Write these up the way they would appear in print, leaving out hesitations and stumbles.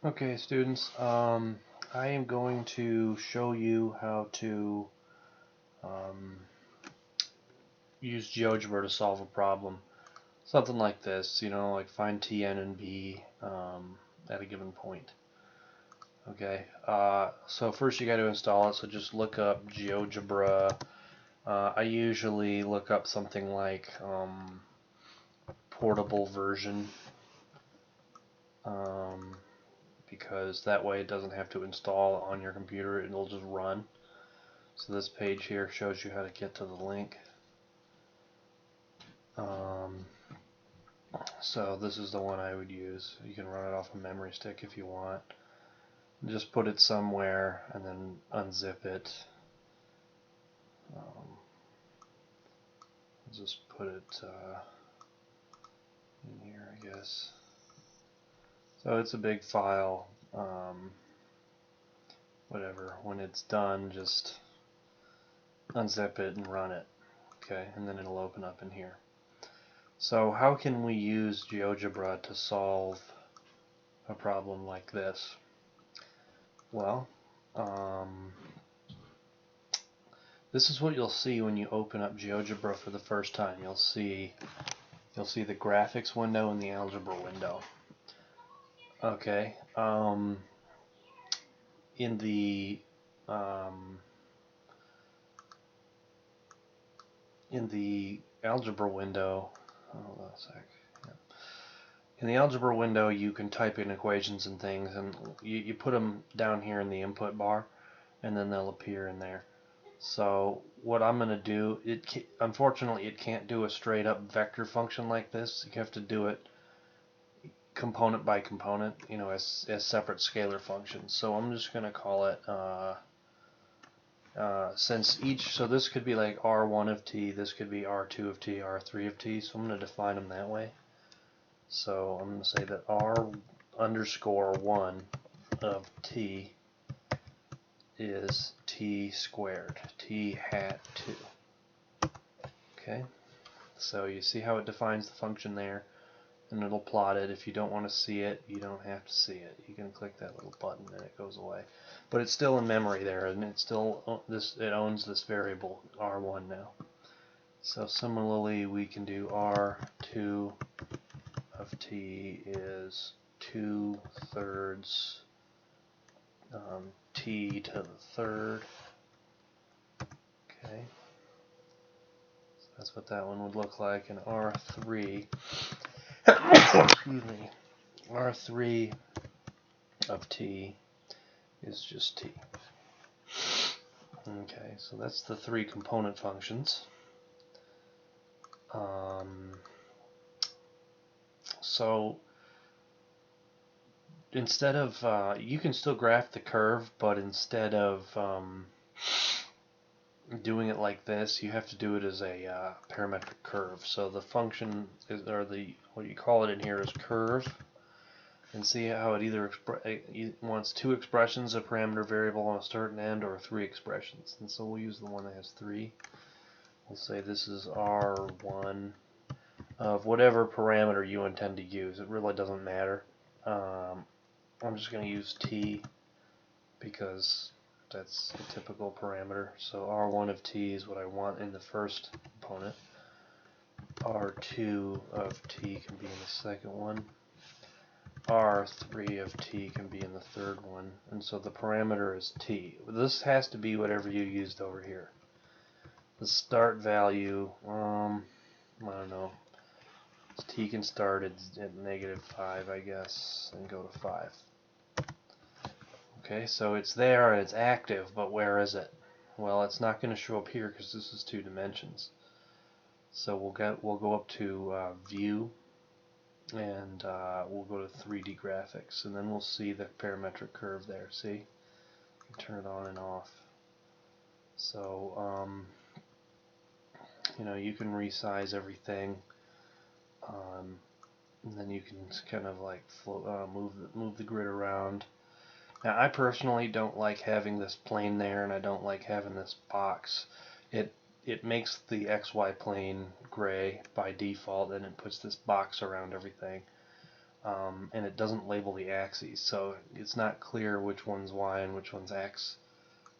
Okay, students, I am going to show you how to um, use GeoGebra to solve a problem. Something like this, like find Tn and B at a given point. Okay, so first you got to install it, so just look up GeoGebra. I usually look up something like portable version um, because that way it doesn't have to install on your computer, it'll just run. So this page here shows you how to get to the link. Um, so this is the one I would use. You can run it off a memory stick if you want. Just put it somewhere and then unzip it. Just put it in here, I guess. So it's a big file. Whatever. When it's done, just unzip it and run it. Okay, and then it'll open up in here. So how can we use GeoGebra to solve a problem like this? Well, this is what you'll see when you open up GeoGebra for the first time. You'll see the graphics window and the algebra window. Okay. In the um, in the algebra window, hold on a sec. Yeah. In the algebra window, you can type in equations and things, and you put them down here in the input bar, and then they'll appear in there. So what I'm going to do, unfortunately it can't do a straight up vector function like this. You have to do it component by component, as separate scalar functions. So I'm just going to call it, so this could be like R1 of t, this could be R2 of t, R3 of t, so I'm going to define them that way. So I'm going to say that R underscore 1 of t is t squared, t hat 2. Okay, so you see how it defines the function there, and it'll plot it. If you don't want to see it, you don't have to see it. You can click that little button and it goes away. But it's still in memory there, and it owns this variable R1 now. So similarly, we can do R2 of t is 2/3 t to the third. Okay, so that's what that one would look like. And R3, excuse me, R3 of t is just t. Okay, so that's the three component functions. So instead of, you can still graph the curve, but instead of doing it like this, you have to do it as a parametric curve. So the function is, or what you call it in here is curve. And see how it either wants two expressions, a parameter variable on a start and end, or three expressions. And so we'll use the one that has three. We'll say this is R1 of whatever parameter you intend to use. It really doesn't matter. I'm just going to use t because that's a typical parameter. So R1 of t is what I want in the first component. R2 of t can be in the second one. R3 of t can be in the third one. And so the parameter is t. This has to be whatever you used over here. The start value, I don't know. T can start at -5, I guess, and go to 5. Okay, so it's there and it's active, but where is it? Well, it's not going to show up here because this is 2 dimensions. So we'll go up to View, and we'll go to 3D Graphics, and then we'll see the parametric curve there. See? Turn it on and off. So you can resize everything, and then you can kind of like move the grid around. Now, I personally don't like having this plane there, and I don't like having this box. It makes the XY plane gray by default, and it puts this box around everything. and it doesn't label the axes, so it's not clear which one's Y and which one's X.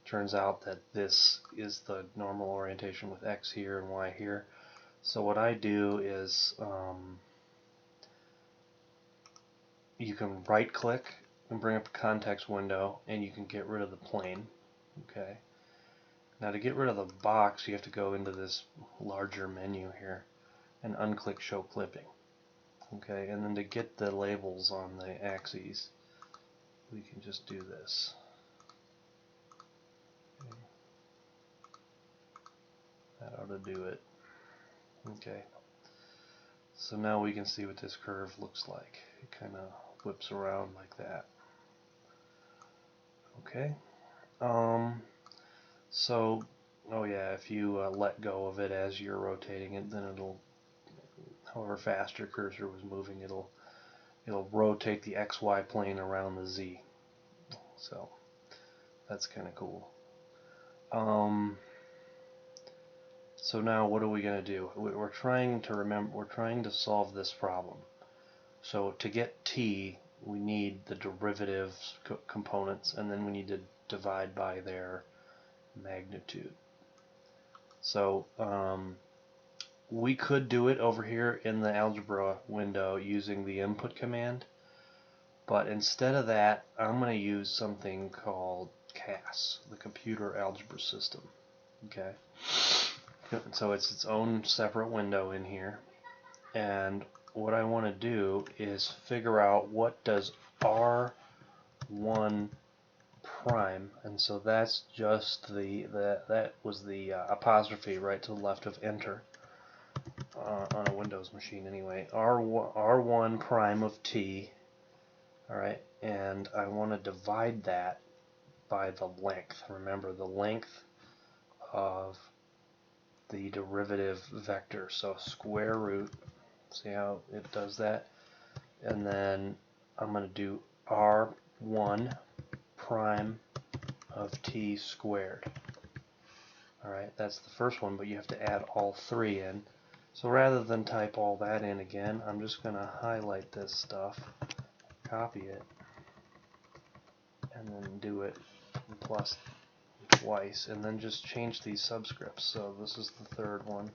Turns out that this is the normal orientation with X here and Y here. So what I do is you can right click and bring up a context window and you can get rid of the plane. Okay. Now to get rid of the box you have to go into this larger menu here and unclick show clipping. Okay, and then to get the labels on the axes we can just do this. Okay. That ought to do it. Okay. So now we can see what this curve looks like. It kind of whips around like that. Okay. So, oh yeah, if you let go of it as you're rotating it, then it'll, however fast your cursor was moving, it'll rotate the XY plane around the Z. So that's kind of cool. So now what are we going to do? We're trying to solve this problem. So to get t, we need the derivative components, and then we need to divide by their magnitude. So we could do it over here in the algebra window using the input command, but instead of that I'm going to use something called CAS, the Computer Algebra System. Okay, so it's its own separate window in here, and what I want to do is figure out what does R1 prime, and so that's just that was the apostrophe right to the left of enter on a Windows machine anyway. R1 prime of t. Alright, and I want to divide that by the length. Remember, the length of the derivative vector. So square root, see how it does that? And then I'm going to do R1 prime of t squared. Alright, that's the first one, but you have to add all three in. So rather than type all that in again, I'm just going to highlight this stuff, copy it, and then do it plus twice, and then just change these subscripts. So this is the third one,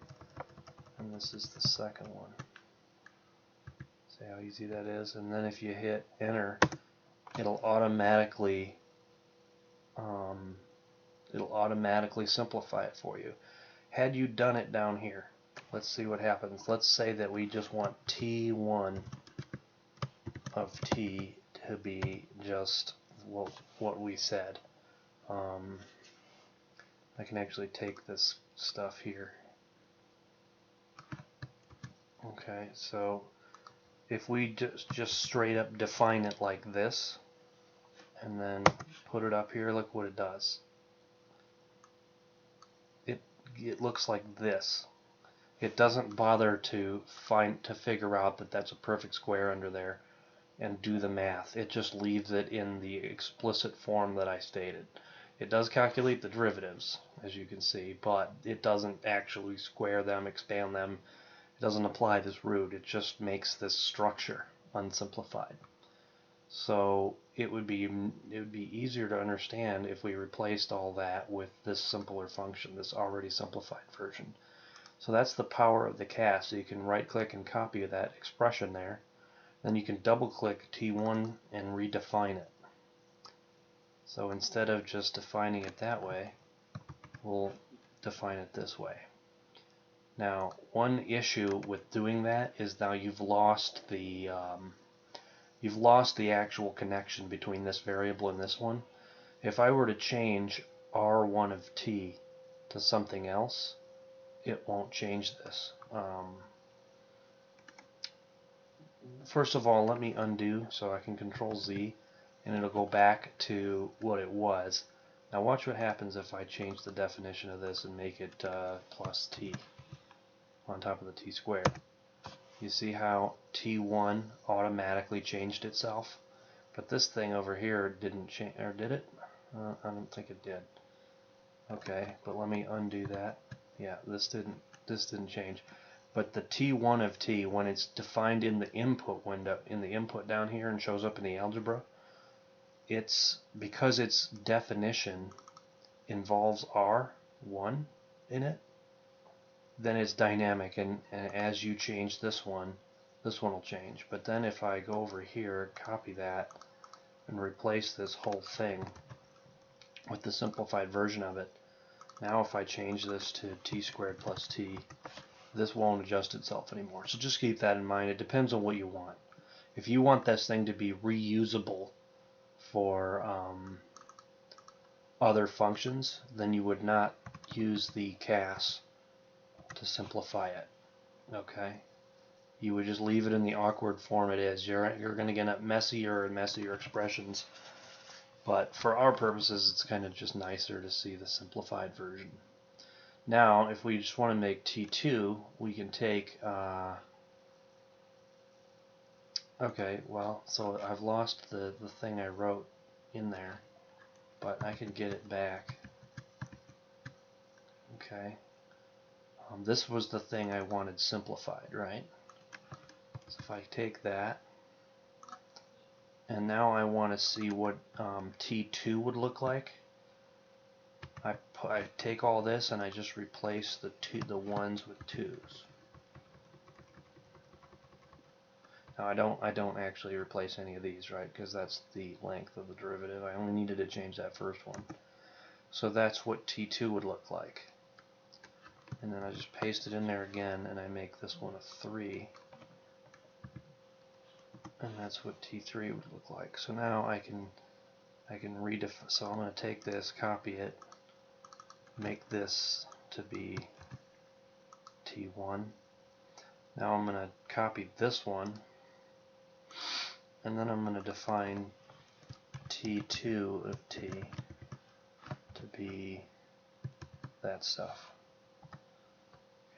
and this is the second one. See how easy that is? And then if you hit enter, it'll automatically simplify it for you. Had you done it down here, let's see what happens. Let's say that we just want T1 of t to be just what we said. I can actually take this stuff here. Okay, so if we just straight up define it like this and then put it up here, look what it does. It looks like this. It doesn't bother to figure out that that's a perfect square under there and do the math. It just leaves it in the explicit form that I stated. It does calculate the derivatives, as you can see, but it doesn't actually square them, expand them. It doesn't apply this root. It just makes this structure unsimplified. So it would be easier to understand if we replaced all that with this simpler function, this already simplified version. So that's the power of the CAS. So you can right click and copy that expression there. Then you can double click T1 and redefine it. So instead of just defining it that way, we'll define it this way. Now, one issue with doing that is now you've lost the actual connection between this variable and this one. If I were to change R1 of t to something else, it won't change this. First of all, let me undo so I can Control Z, and it'll go back to what it was. Now watch what happens if I change the definition of this and make it plus t on top of the t squared. You see how T1 automatically changed itself, but this thing over here didn't change, or did it? I don't think it did. Okay, but let me undo that. Yeah, this didn't change. But the t1 of t, when it's defined in the input window, in the input down here and shows up in the algebra, it's because its definition involves r1 in it, then it's dynamic, and as you change this one will change. But then if I go over here, copy that, and replace this whole thing with the simplified version of it, now if I change this to t squared plus t, this won't adjust itself anymore. So just keep that in mind. It depends on what you want. If you want this thing to be reusable for other functions, then you would not use the CAS to simplify it. Okay? You would just leave it in the awkward form it is. You're going to get messier and messier expressions, but for our purposes it's kind of just nicer to see the simplified version. Now if we just want to make t2, we can take okay, well, so I've lost the thing I wrote in there, but I can get it back. Okay, this was the thing I wanted simplified, right? So if I take that, and now I want to see what t2 would look like, I take all this and I just replace the ones with 2's. Now I don't actually replace any of these, right? Because that's the length of the derivative. I only needed to change that first one. So that's what t2 would look like. And then I just paste it in there again, and I make this one a 3. And that's what t3 would look like. So now I can redefine. So I'm going to take this, copy it, make this to be t1. Now I'm going to copy this one, and then I'm going to define t2 of t to be that stuff.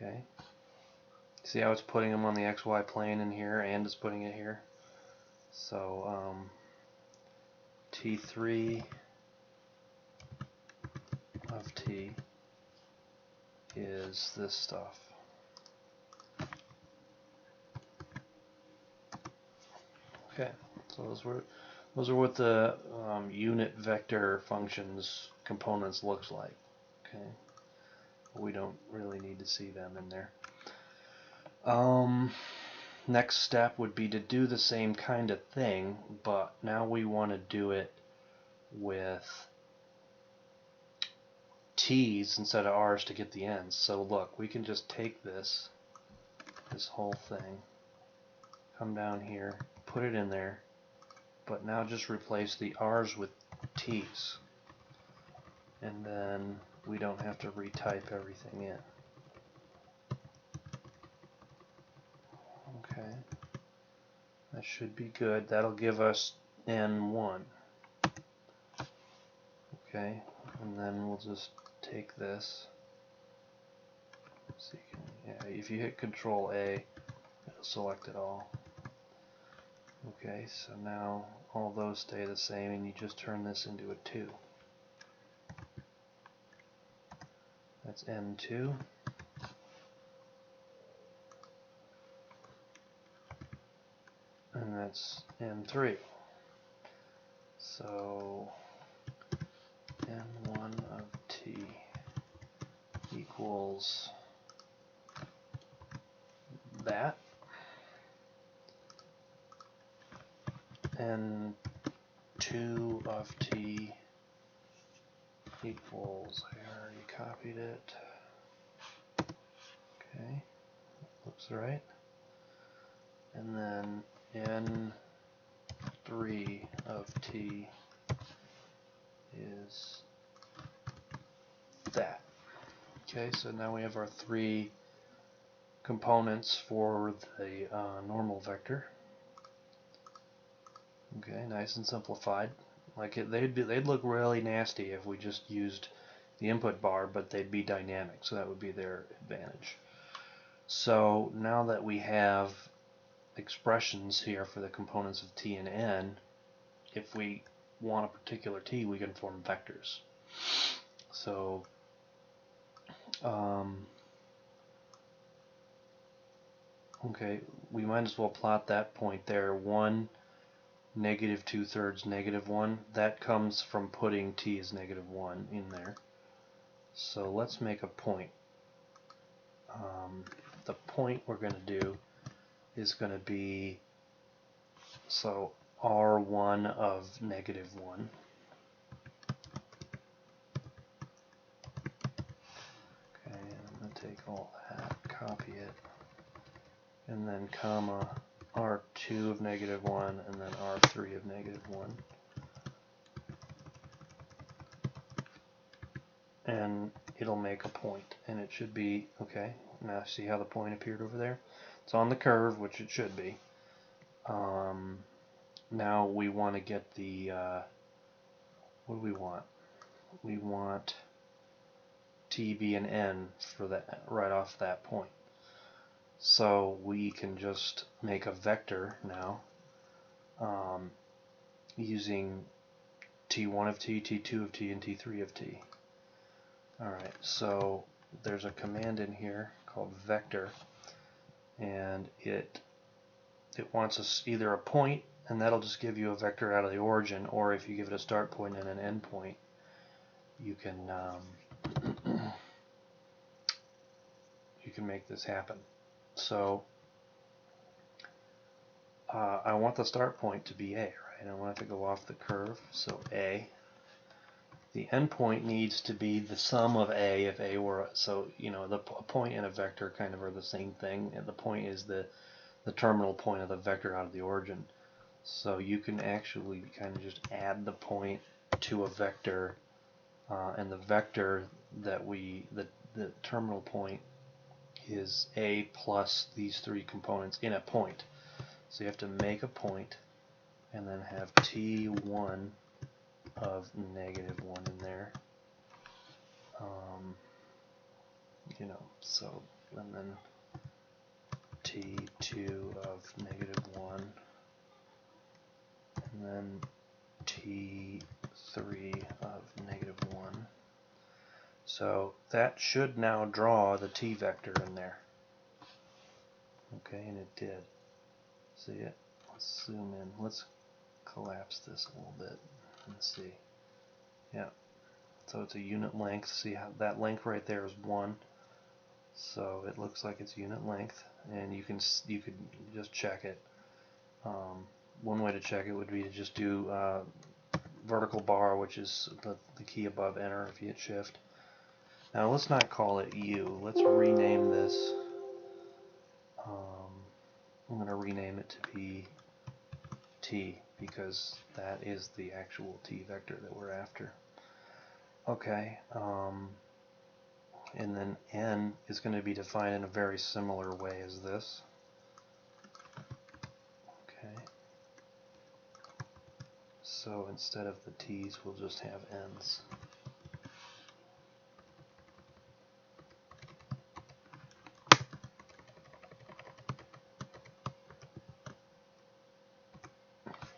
Okay. See how it's putting them on the XY plane in here, and it's putting it here. So t3 of t is this stuff. Okay, so those are what the unit vector functions components looks like. Okay, we don't really need to see them in there. Next step would be to do the same kind of thing, but now we want to do it with t's instead of r's to get the ends. So look, we can just take this whole thing, come down here, put it in there, but now just replace the r's with t's, and then we don't have to retype everything in. Okay, that should be good. That'll give us n1. Okay, and then we'll just take this. So you can, yeah, if you hit Control A, it'll select it all. Okay, so now all those stay the same, and you just turn this into a 2. That's n2. And that's n3. So n1 of t equals that, n2 of t equals, I already copied it. Okay, looks right. And then n3 of t is that. Okay, so now we have our 3 components for the normal vector. Okay, nice and simplified. Like they'd look really nasty if we just used the input bar, but they'd be dynamic, so that would be their advantage. So now that we have expressions here for the components of t and n, if we want a particular t, we can form vectors. So Okay, we might as well plot that point there. 1, negative 2/3, negative 1. That comes from putting t as negative 1 in there. So let's make a point. The point we're going to do is going to be, so r1 of negative 1. Okay, I'm going to take all that, copy it, and then comma r2 of negative 1, and then r3 of negative 1. And it'll make a point, and it should be, okay, now see how the point appeared over there? It's on the curve, which it should be. Now we want to get the, what do we want? We want t be an n for that, right off that point. So we can just make a vector now, using t1 of t, t2 of t, and t3 of t. Alright, so there's a command in here called vector, and it wants us either a point, and that'll just give you a vector out of the origin, or if you give it a start point and an end point, you can you can make this happen. So I want the start point to be A, right? I want it to go off the curve, so A. The endpoint needs to be the sum of A if A were, so you know, the point and a vector kind of are the same thing, and the point is the terminal point of the vector out of the origin. So you can actually kind of just add the point to a vector, and the vector that the terminal point is A plus these three components in a point. So you have to make a point and then have t1 of negative 1 in there. You know, so, and then t2 of negative 1, and then t3 of negative 1. So that should now draw the t vector in there. Okay, and it did. See it? Let's zoom in. Let's collapse this a little bit and see. Yeah. So it's a unit length. See how that length right there is 1. So it looks like it's unit length, and you could just check it. One way to check it would be to just do vertical bar, which is the key above enter if you hit shift. Now let's not call it U. Let's rename this. I'm going to rename it to be T, because that is the actual T vector that we're after. Okay, and then N is going to be defined in a very similar way as this. Okay, so instead of the T's, we'll just have N's.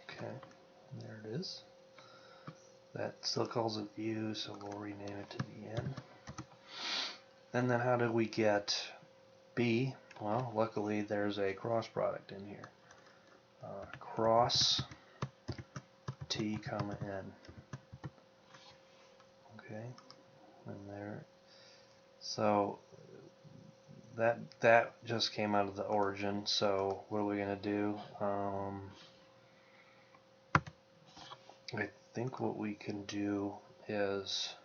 Okay, there it is. That still calls it U, so we'll rename it to the N. And then how do we get B? Well, luckily there's a cross product in here. Cross T comma N. Okay, and there. So that just came out of the origin. So what are we gonna do? I think what we can do is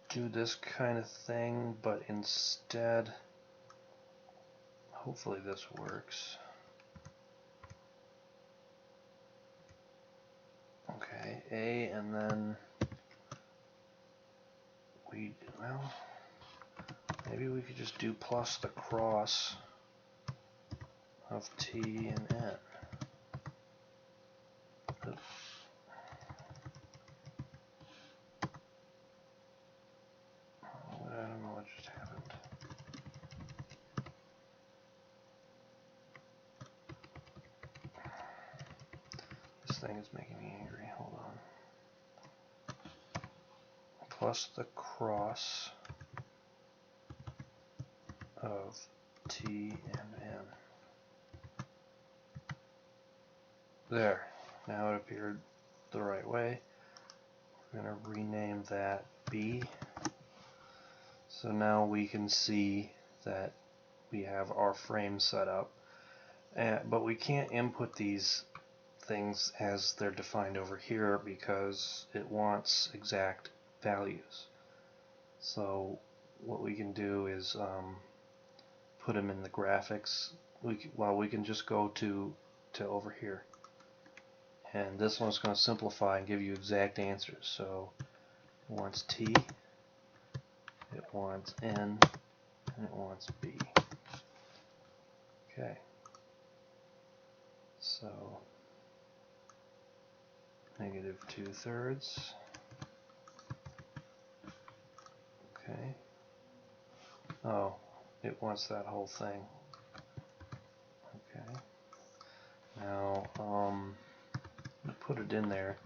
do this kind of thing, but instead, hopefully this works. Okay, A, and then well, maybe we could just do plus the cross of T and N. I don't know what just happened. This thing is making me angry. Hold on. Plus the cross of t and n. There. Now it appeared the right way. We're going to rename that B. So now we can see that we have our frame set up. But we can't input these things as they're defined over here because it wants exact values. So what we can do is put them in the graphics. We can just go to over here, and this one's going to simplify and give you exact answers. So it wants T, it wants N, and it wants B. Okay, so -2/3. Okay. Oh, it wants that whole thing. Okay. Now, put it in there,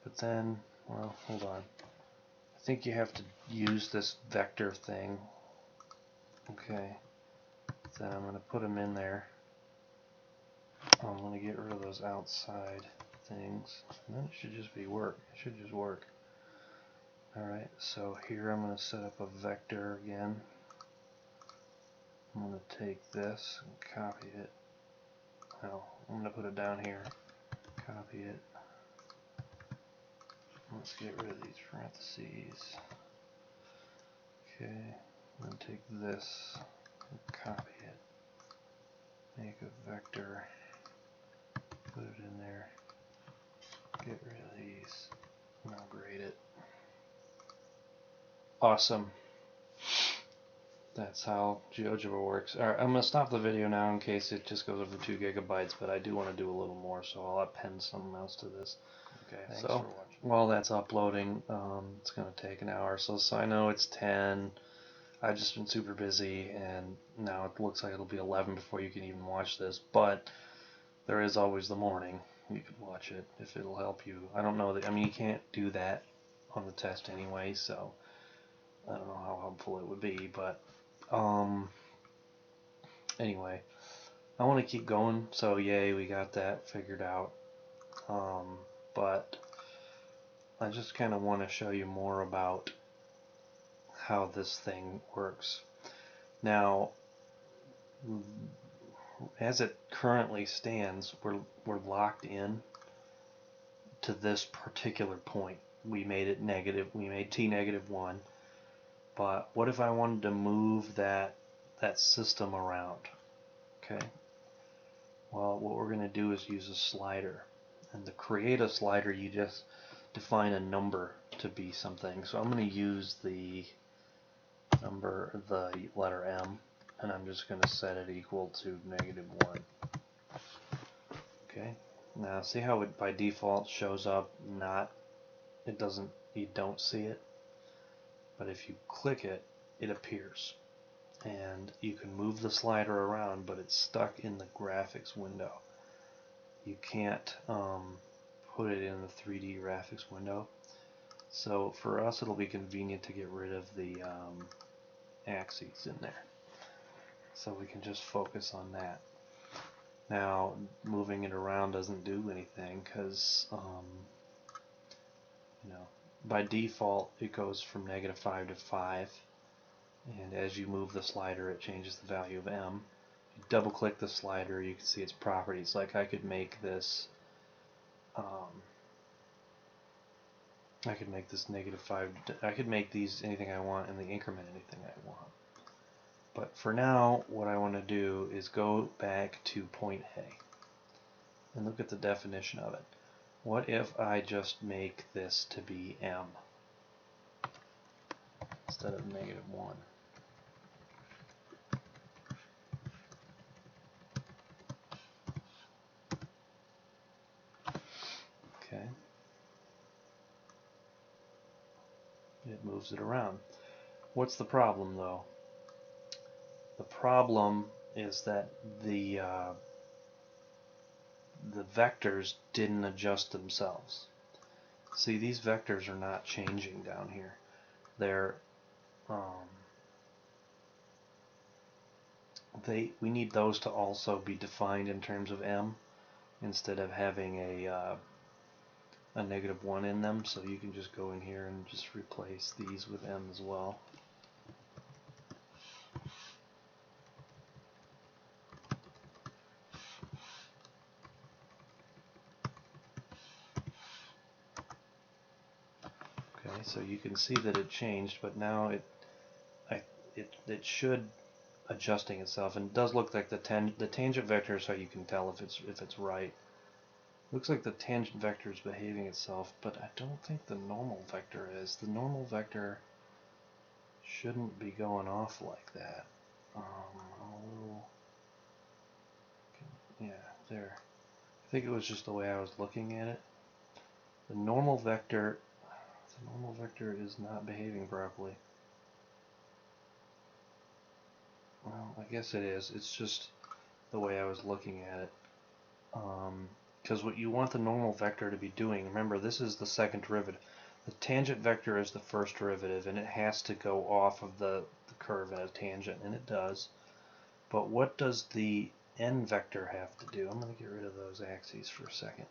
but then, well, hold on. I think you have to use this vector thing. Okay. Then I'm going to put them in there. I'm going to get rid of those outside things, and then it should just be work. It should just work. Alright, so here I'm going to set up a vector again. I'm going to take this and copy it. No, I'm going to put it down here. Copy it. Let's get rid of these parentheses. Okay, I'm going to take this and copy it. Make a vector. Put it in there. Get rid of these. And I'll grade it. Awesome. That's how GeoGebra works. Alright, I'm going to stop the video now in case it just goes over 2 gigabytes, but I do want to do a little more, so I'll append something else to this. Okay, thanks for watching. While that's uploading, it's going to take an hour, so I know it's 10. I've just been super busy, and now it looks like it'll be 11 before you can even watch this, but there is always the morning. You could watch it if it'll help you. I don't know that, I mean, you can't do that on the test anyway, so I don't know how helpful it would be, but anyway, I want to keep going, so yay, we got that figured out. But I just kind of want to show you more about how this thing works. Now, as it currently stands, we're locked in to this particular point. We made it negative. We made t -1. But what if I wanted to move that system around? Okay. Well, what we're going to do is use a slider. And to create a slider, you just define a number to be something. So I'm going to use the letter M, and I'm just going to set it equal to -1. Okay. Now see how it by default shows up you don't see it, but if you click it, it appears. And you can move the slider around, but it's stuck in the graphics window. You can't put it in the 3D graphics window. So for us, it'll be convenient to get rid of the axes in there. So we can just focus on that. Now, moving it around doesn't do anything because, by default it goes from -5 to 5. And as you move the slider, it changes the value of M. If you double click the slider, you can see its properties. Like I could make this -5. I could make these anything I want and the increment anything I want. But for now, what I want to do is go back to point A and look at the definition of it. What if I just make this to be M instead of -1? Okay. It moves it around. What's the problem though? The problem is that the vectors didn't adjust themselves. See, these vectors are not changing down here. They're we need those to also be defined in terms of m instead of having a -1 in them. So you can just go in here and just replace these with m as well. Okay, so you can see that it changed, but now it should adjusting itself, and it does look like the tangent vector is how you can tell if it's right. Looks like the tangent vector is behaving itself, but I don't think the normal vector is. The normal vector shouldn't be going off like that. Yeah, there. I think it was just the way I was looking at it. The normal vector is not behaving properly. Well, I guess it is. It's just the way I was looking at it. Because what you want the normal vector to be doing, remember this is the second derivative. The tangent vector is the first derivative, and it has to go off of the curve at a tangent, and it does. But what does the n vector have to do? I'm going to get rid of those axes for a second.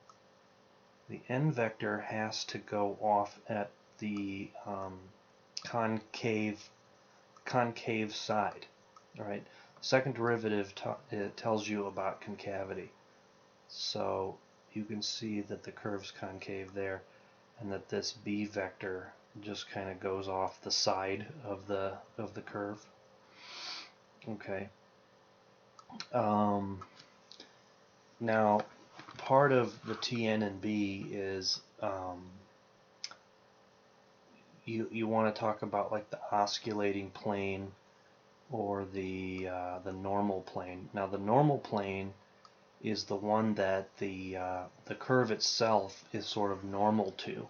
The n vector has to go off at the concave side. All right. Second derivative it tells you about concavity. So you can see that the curve's concave there, and that this b vector just kind of goes off the side of the curve. Okay. Now, part of the Tn and b is you want to talk about like the osculating plane or the normal plane. Now, the normal plane is the one that the curve itself is sort of normal to.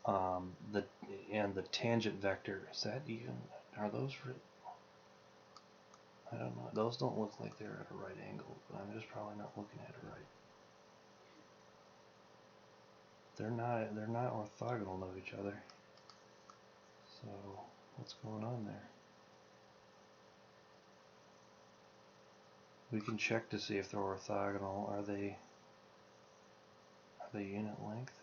And the tangent vector, is that even, are those, I don't know, those don't look like they're at a right angle, but I'm just probably not looking at it right. They're not orthogonal to each other. So what's going on there? We can check to see if they're orthogonal. Are they unit length?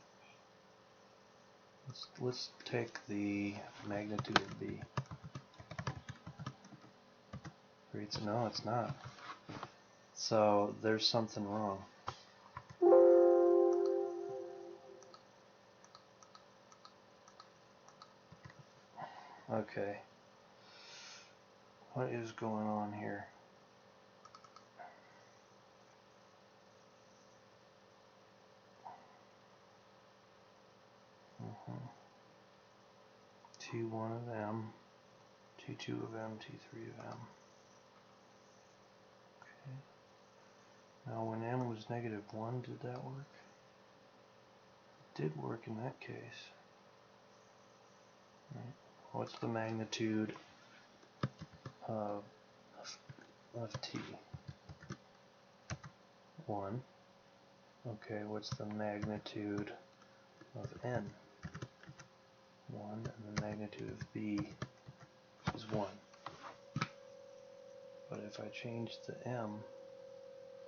Let's take the magnitude of b. No, it's not. So there's something wrong. Okay. What is going on here? T1 of m, T2 of m, T3 of m. Okay. Now when m was -1, did that work? It did work in that case. Right. What's the magnitude of t? 1. Okay, what's the magnitude of n? 1, and the magnitude of b is 1. But if I change the m,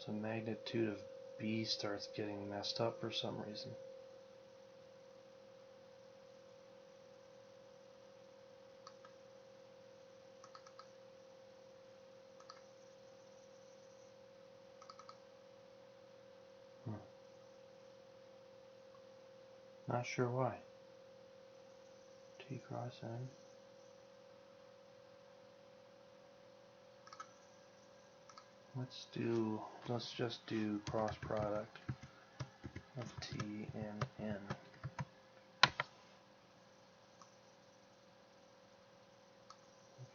the magnitude of b starts getting messed up for some reason. Not sure why. T cross n. Let's just do cross product of t and n.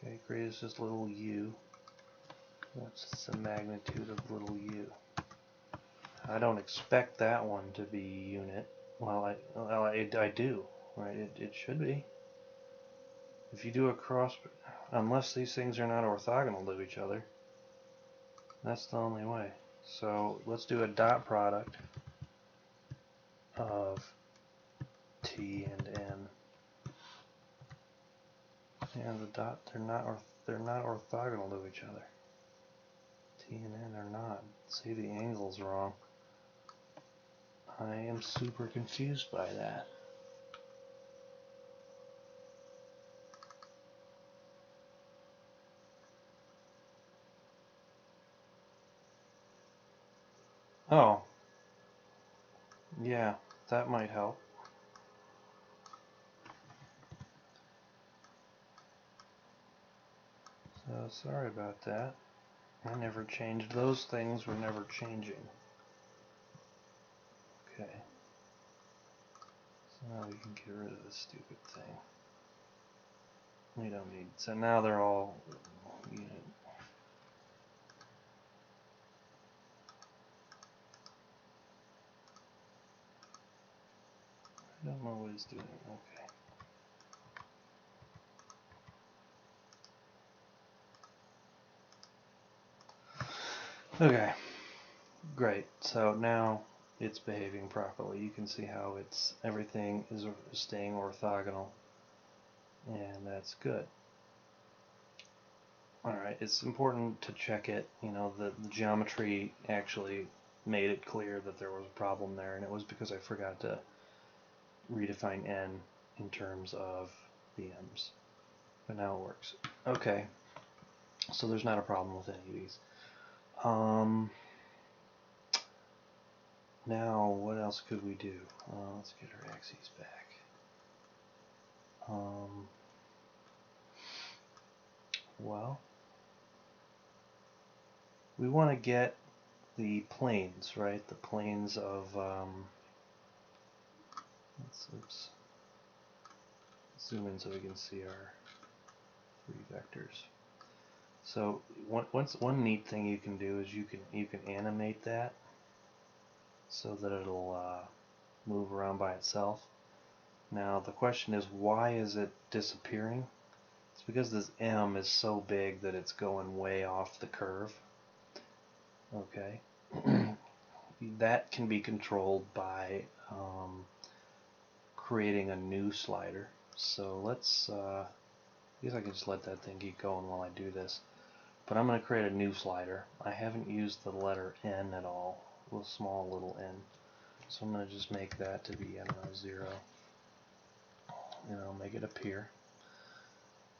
Okay, create this little u. What's the magnitude of little u? I don't expect that one to be unit. Well, I do, right? It should be. If you do a cross, unless these things are not orthogonal to each other, that's the only way. So let's do a dot product of t and n. And the dot, they're not orthogonal to each other. T and N are not. See, the angle's wrong. I am super confused by that. Oh, yeah, that might help. So sorry about that. I never changed. Those things were never changing. Okay. So now we can get rid of this stupid thing. We don't need. So now they're all. You know, I don't know what it's doing. Okay. Okay. Great. So now it's behaving properly. You can see how everything is staying orthogonal, and that's good. Alright, it's important to check it. You know, the geometry actually made it clear that there was a problem there, and it was because I forgot to redefine n in terms of the m's. But now it works. Okay, so there's not a problem with any of these. Now, what else could we do? Let's get our axes back. Well, we want to get the planes, right? The planes of, let's zoom in so we can see our three vectors. So one neat thing you can do is you can animate that so that it'll move around by itself. Now the question is, why is it disappearing? It's because this M is so big that it's going way off the curve. Okay. That can be controlled by creating a new slider. So let's, I guess I can just let that thing keep going while I do this. But I'm going to create a new slider. I haven't used the letter N at all, a small little n. So I'm going to just make that to be, I don't know, 0. And I'll make it appear.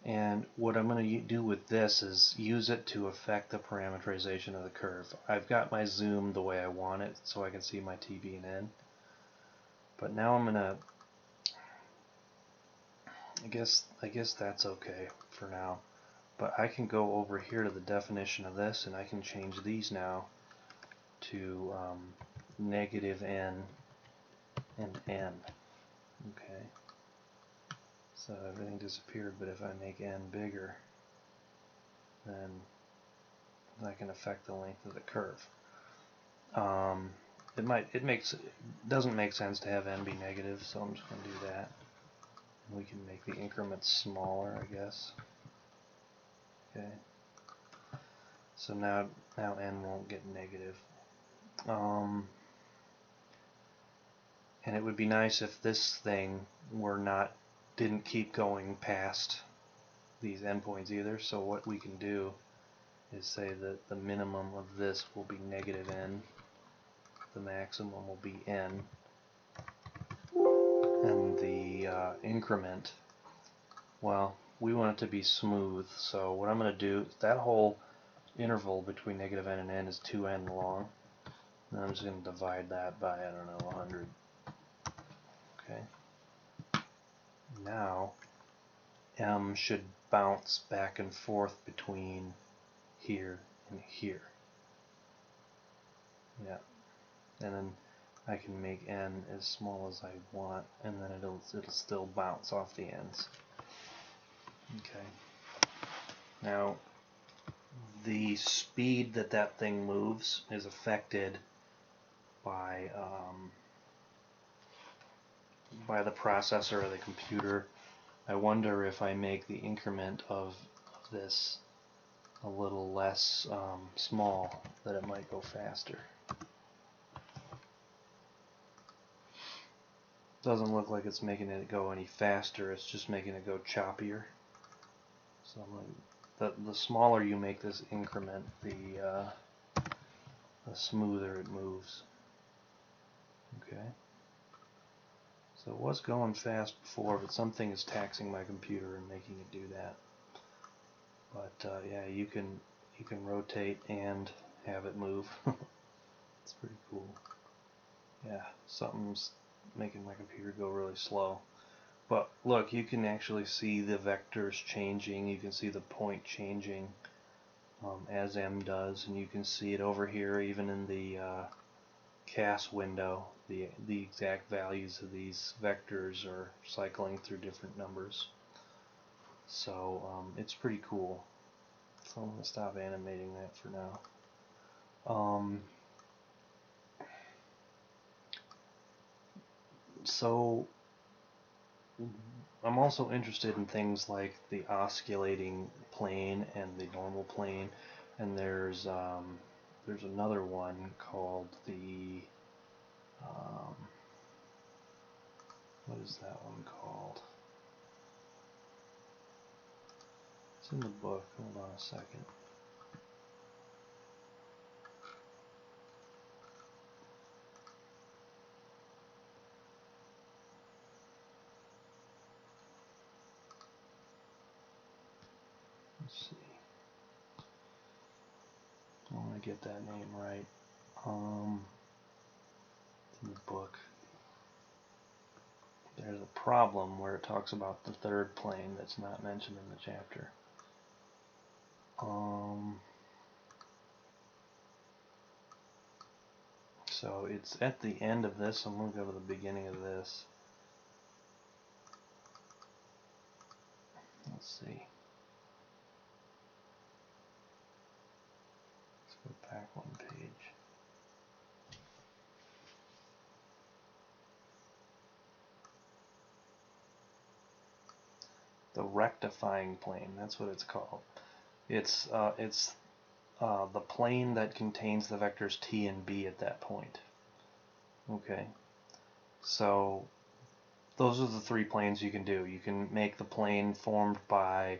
And what I'm going to do with this is use it to affect the parameterization of the curve. I've got my zoom the way I want it so I can see my TB and N. But now I'm going to, I guess that's okay for now. But I can go over here to the definition of this and I can change these now to negative n and n. Okay. So everything disappeared, but if I make n bigger, then I can affect the length of the curve. It doesn't make sense to have n be negative, so I'm just going to do that. And we can make the increments smaller, I guess. Okay. So now n won't get negative. And it would be nice if this thing didn't keep going past these endpoints either. So what we can do is say that the minimum of this will be negative n, the maximum will be n, and the increment, well, we want it to be smooth. So what I'm going to do, that whole interval between negative n and n is 2n long. And I'm just going to divide that by, I don't know, 100. Okay. Now, m should bounce back and forth between here and here. Yeah. And then I can make n as small as I want, and then it'll still bounce off the ends. Okay. Now, the speed that thing moves is affected by the processor or the computer. I wonder if I make the increment of this a little less small, that it might go faster. Doesn't look like it's making it go any faster, it's just making it go choppier. So the smaller you make this increment, the smoother it moves. Okay. So it was going fast before, but something is taxing my computer and making it do that. But yeah, you can rotate and have it move. It's pretty cool. Yeah, something's making my computer go really slow. But look, you can actually see the vectors changing. You can see the point changing as M does, and you can see it over here even in the CAS window. The exact values of these vectors are cycling through different numbers. So it's pretty cool. So I'm going to stop animating that for now. So I'm also interested in things like the osculating plane and the normal plane, and there's another one called the what is that one called? It's in the book. Hold on a second. Let's see. I want to get that name right. It's in the book. There's a problem where it talks about the third plane that's not mentioned in the chapter. So it's at the end of this. I'm going to go to the beginning of this. Let's see. Let's go back one page. The rectifying plane, that's what it's called. It's the plane that contains the vectors t and b at that point. Okay, so those are the three planes you can do. You can make the plane formed by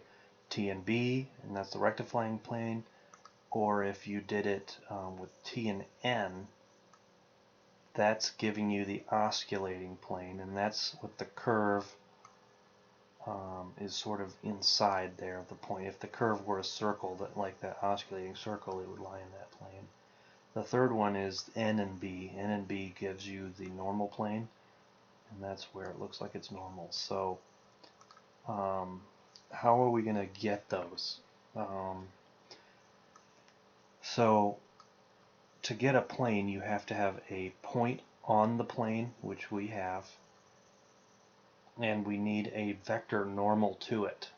t and b, and that's the rectifying plane. Or if you did it with t and n, that's giving you the osculating plane, and that's what the curve is sort of inside there of the point. If the curve were a circle, like that osculating circle, it would lie in that plane. The third one is N and B. N and B gives you the normal plane, and that's where it looks like it's normal. So how are we going to get those? So to get a plane, you have to have a point on the plane, which we have, and we need a vector normal to it.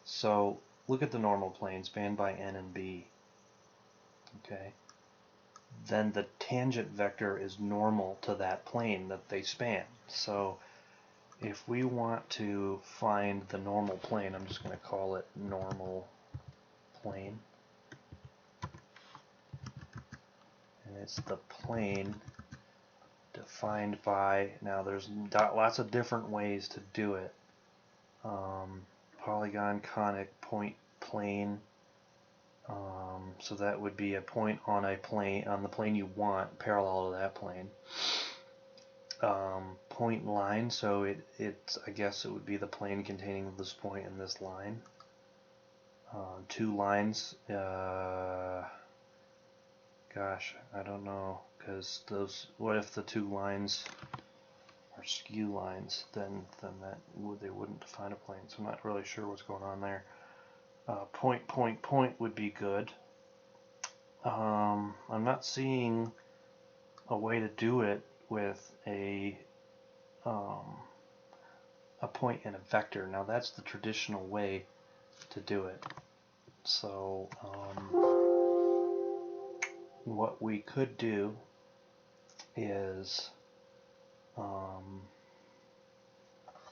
So look at the normal plane spanned by N and B. Okay. Then the tangent vector is normal to that plane that they span. So if we want to find the normal plane, I'm just going to call it normal plane. And it's the plane defined by, now there's lots of different ways to do it. Polygon, conic, point, plane. So that would be a point on a plane, on the plane you want, parallel to that plane. Point line, so I guess it would be the plane containing this point and this line. Two lines, gosh, I don't know, because those, what if the two lines are skew lines, then they wouldn't define a plane, so I'm not really sure what's going on there. Point, point, point would be good. I'm not seeing a way to do it with a point and a vector. Now that's the traditional way to do it. So what we could do is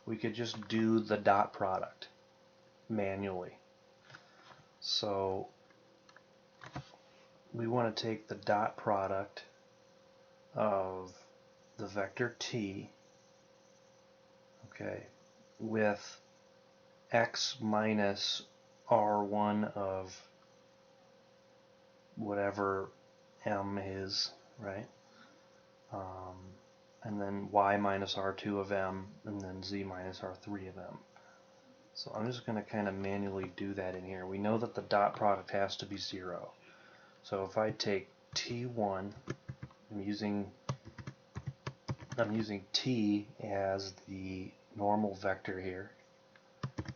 we could just do the dot product manually. So we want to take the dot product of the vector t, okay, with x minus r1 of whatever m is, right? And then y minus r2 of m, and then z minus r3 of m. So I'm just going to kind of manually do that in here. We know that the dot product has to be 0. So if I take t1, I'm using t as the normal vector here,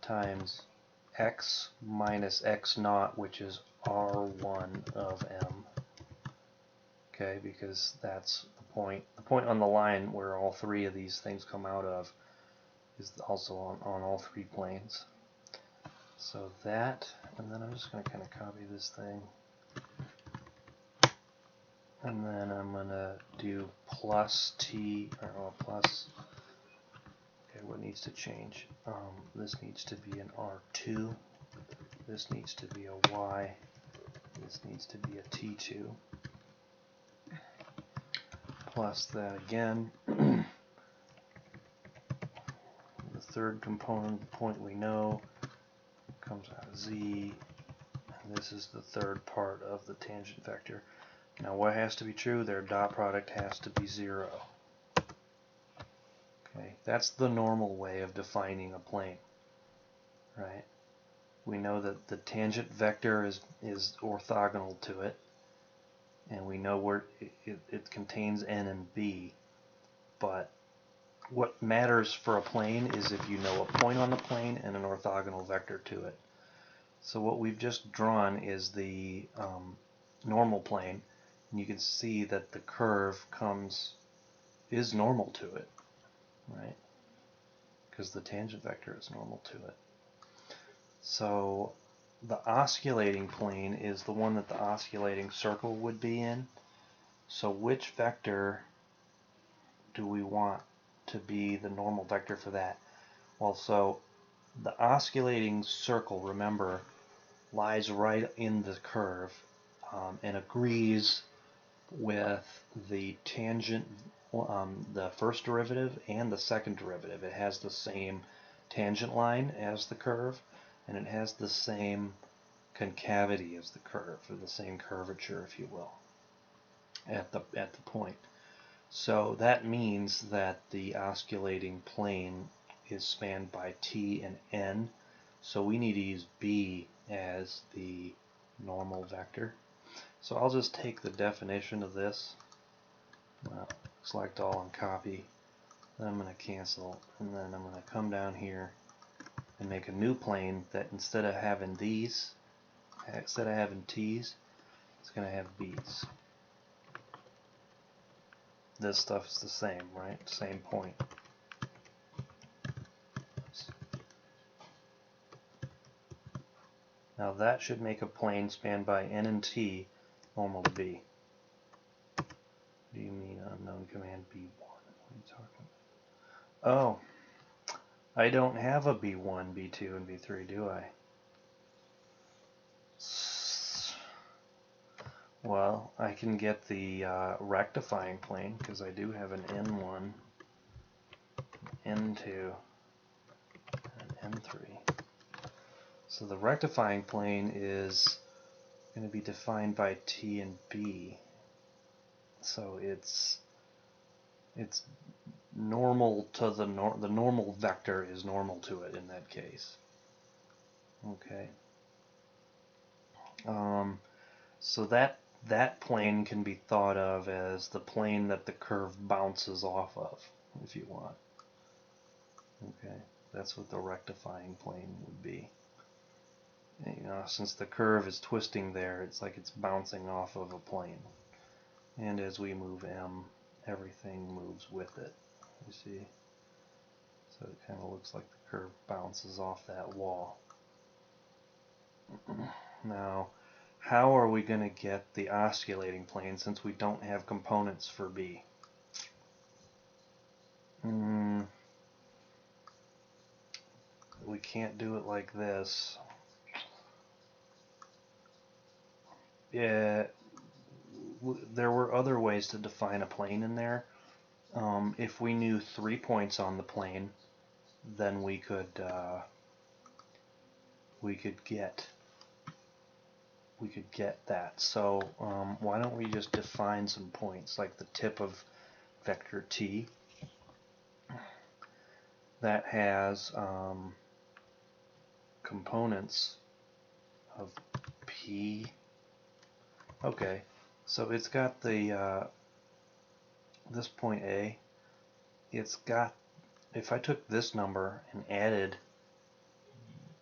times x minus x naught, which is r1 of m. Okay, because that's the point. The point on the line where all three of these things come out of is also on all three planes. So that, and then I'm just going to kind of copy this thing. And then I'm going to do plus t, or plus, okay, what needs to change? This needs to be an R2. This needs to be a Y. This needs to be a T2. Plus that again. The third component, the point we know, comes out of Z. And this is the third part of the tangent vector. Now what has to be true? Their dot product has to be 0. Okay, that's the normal way of defining a plane, right? We know that the tangent vector is orthogonal to it, and we know where it contains n and b, but what matters for a plane is if you know a point on the plane and an orthogonal vector to it. So what we've just drawn is the normal plane, and you can see that the curve is normal to it, right? Because the tangent vector is normal to it. So the osculating plane is the one that the osculating circle would be in. So which vector do we want to be the normal vector for that? Well, so the osculating circle, remember, lies right in the curve and agrees with the tangent, the first derivative and the second derivative. It has the same tangent line as the curve, and it has the same concavity as the curve, or the same curvature, if you will, at the point. So that means that the osculating plane is spanned by t and n, so we need to use b as the normal vector. So I'll just take the definition of this, select all and copy, then I'm going to cancel, and then I'm going to come down here and make a new plane that instead of having these, instead of having t's, it's going to have b's. This stuff is the same, right? Same point. Now that should make a plane spanned by n and t normal to b. What do you mean unknown command b1? What are you talking about? Oh, I don't have a b1, b2, and b3, do I? Well, I can get the rectifying plane because I do have an n1, n2, and n3. So the rectifying plane is going to be defined by t and b. So it's normal to the normal vector is normal to it in that case. Okay. So that plane can be thought of as the plane that the curve bounces off of, if you want. Okay, that's what the rectifying plane would be. And, you know, since the curve is twisting there, it's like it's bouncing off of a plane. And as we move m, everything moves with it. You see? So it kind of looks like the curve bounces off that wall. Now, how are we going to get the osculating plane since we don't have components for b? We can't do it like this. Yeah, there were other ways to define a plane in there. If we knew 3 points on the plane, then we could get get that. So why don't we just define some points, like the tip of vector t that has components of p. Okay, so it's got the this point A. It's got, if I took this number and added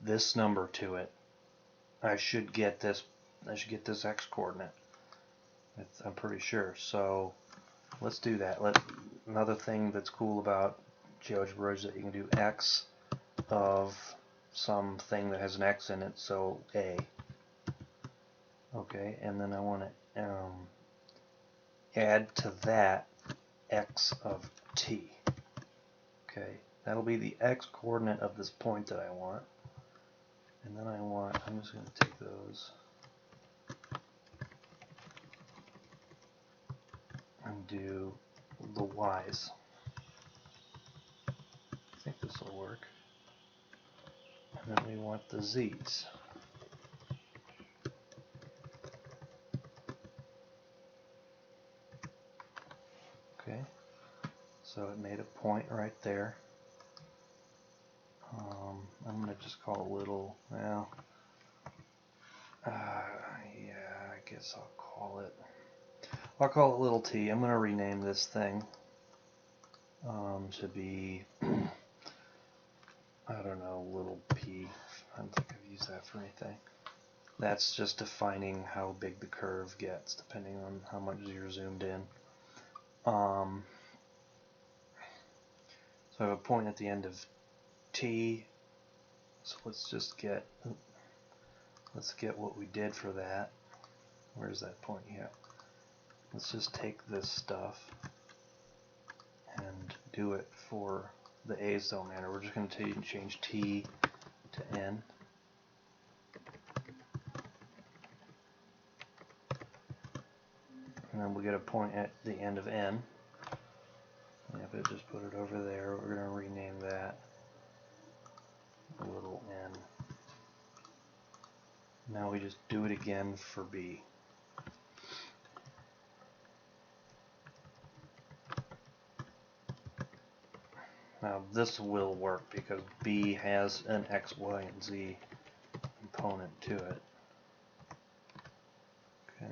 this number to it, I should get this. I should get this x coordinate. I'm pretty sure. So let's do that. Another thing that's cool about GeoGebra is that you can do x of something that has an x in it, so A. Okay, and then I want to add to that x of t. Okay, that'll be the x coordinate of this point that I want. And then I'm just going to take those and do the y's. I think this will work. And then we want the z's. Okay, so it made a point right there. I'm going to just call it little, well, yeah, I guess I'll call it little t. I'm going to rename this thing to be, I don't know, little p. I don't think I've used that for anything. That's just defining how big the curve gets, depending on how much you're zoomed in. So I have a point at the end of t. So let's get what we did for that. Where's that point? Yeah. Let's just take this stuff and do it for the a's don't matter. We're just going to change t to n. And then we get a point at the end of n. And if I just put it over there, we're going to rename that little n. Now we just do it again for b. Now this will work because b has an x, y, and z component to it. Okay.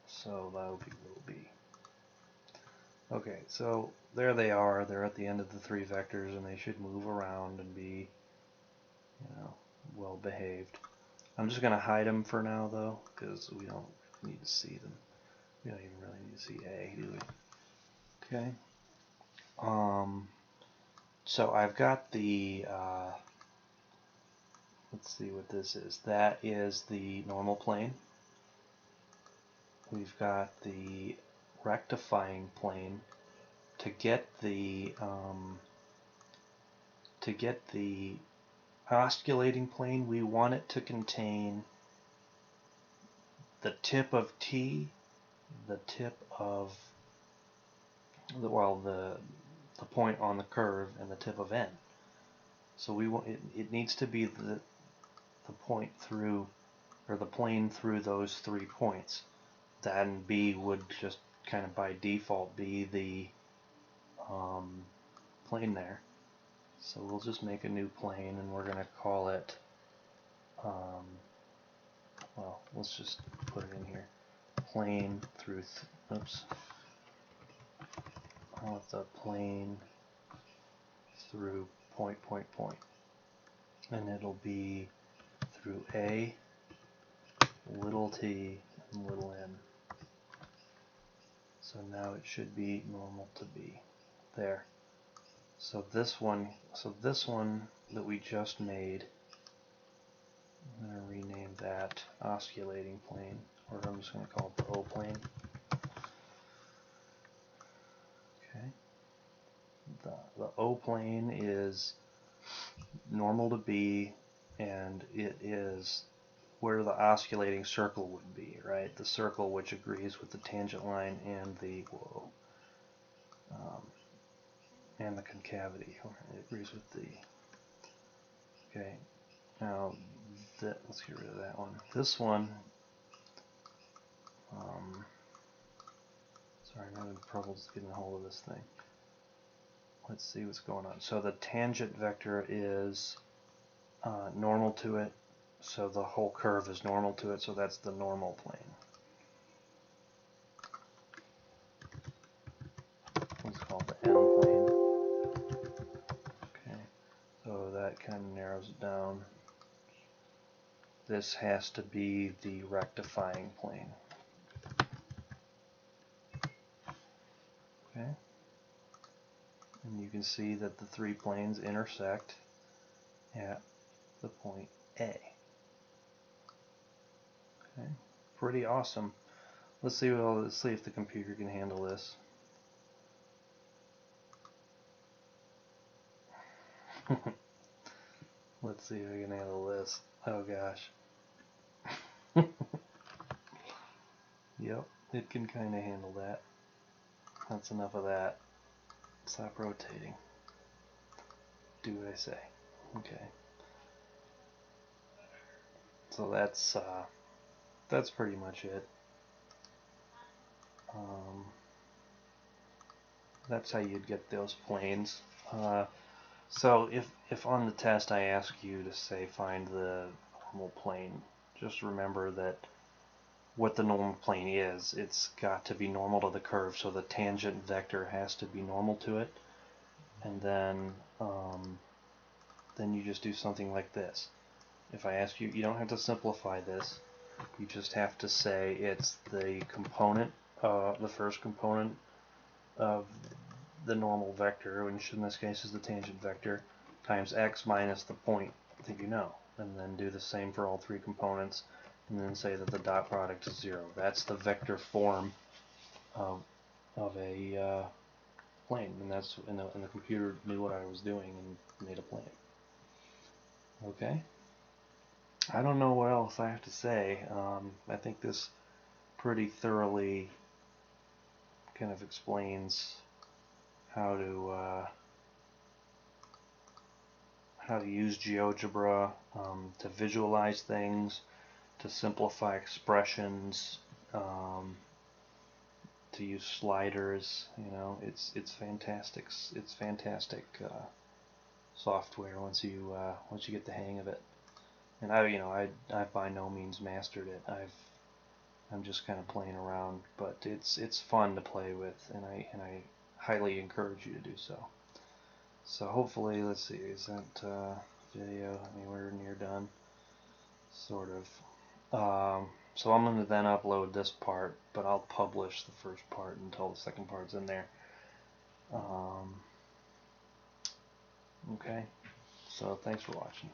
So that'll be little b. Okay, so there they are. They're at the end of the three vectors, and they should move around and be, well behaved. I'm just going to hide them for now, though, because we don't need to see them. We don't even really need to see A, do we? Okay. So I've got the, let's see what this is. That is the normal plane. We've got the rectifying plane. To get the osculating plane, we want it to contain the tip of t, the tip of the point on the curve, and the tip of n. So we want it needs to be the point through, or the plane through those 3 points. Then B would just kind of by default be the plane there. So we'll just make a new plane, and we're going to call it, well, let's just put it in here. Plane through, oops. I want the plane through point. And it'll be through A, little t, and little n. So now it should be normal to B. There. So this one that we just made, I'm going to rename that osculating plane, or I'm just going to call it the O plane. Okay. The O plane is normal to B, and it is where the osculating circle would be, right? The circle which agrees with the tangent line and the and the concavity. It agrees with the, okay. Now, let's get rid of that one. This one, sorry, I'm having troubles getting a hold of this thing. Let's see what's going on. So the tangent vector is normal to it, so the whole curve is normal to it, so that's the normal plane. It's called the n plane. Okay, so that kind of narrows it down. This has to be the rectifying plane. Okay, and you can see that the three planes intersect at the point A. Okay, pretty awesome. Let's see if the computer can handle this. Let's see if I can handle this. Oh gosh. Yep, it can kind of handle that. That's enough of that. Stop rotating. Do what I say. Okay. So that's pretty much it. That's how you'd get those planes. So if on the test I ask you to say find the normal plane, just remember that what the normal plane is, it's got to be normal to the curve, so the tangent vector has to be normal to it, and then you just do something like this. If I ask you, you don't have to simplify this, you just have to say it's the component, the first component of the normal vector, which in this case is the tangent vector, times x minus the point that you know, and then do the same for all three components, and then say that the dot product is 0. That's the vector form of a plane, and that's and the computer knew what I was doing and made a plane. Okay. I don't know what else I have to say. I think this pretty thoroughly kind of explains how to use GeoGebra to visualize things, to simplify expressions, to use sliders. You know, it's fantastic. It's fantastic software once you get the hang of it. And I've by no means mastered it. I'm just kind of playing around, but it's fun to play with, and I highly encourage you to do so. So hopefully, let's see, is that video anywhere near done? Sort of. So I'm going to then upload this part, but I'll publish the first part until the second part's in there. Okay, so thanks for watching.